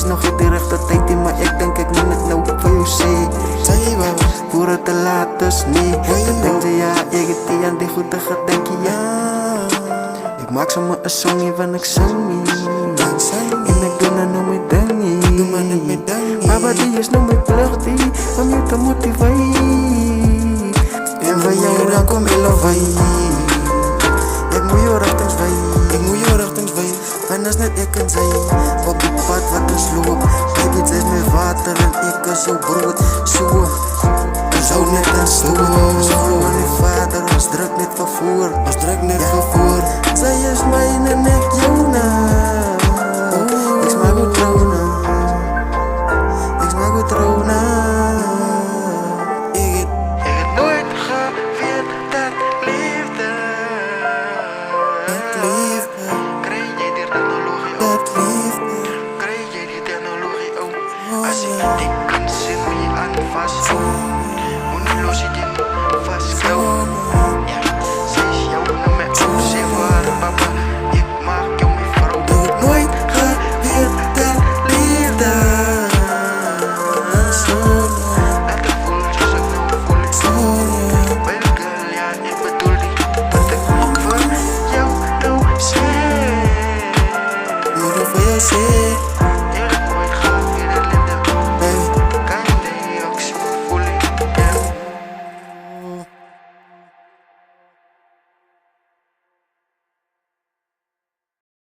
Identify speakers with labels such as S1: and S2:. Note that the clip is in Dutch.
S1: nog niet de rechte tijd in, maar ik denk ik moet het nou voor jou zeggen. Voor het te laat dus nee. Dan denk je ja, ik het die aan die goede gedenken ja. Ik maak zomaar een song van ik zang niet. En ik doe nou mijn ding niet. Maar wat die is nou mijn plicht die om je te motiveren. En van jou dan kom je love. Ik moet je rechtens wij. En dat is net ik en zij. Op die pad wat ons loop. Baby het is met water en ik is zo brood. Zo net een stoel. Maar mijn vader was druk net vervoer. Zij is mijn en ik jou na. Ik smaak goed trouwen. Ik heb nooit geweerd dat liefde. Krijg je die technologie ook? Krijg je die technologie ook? Als je die kan zien, moet je aan vast. Moet niet los je vast.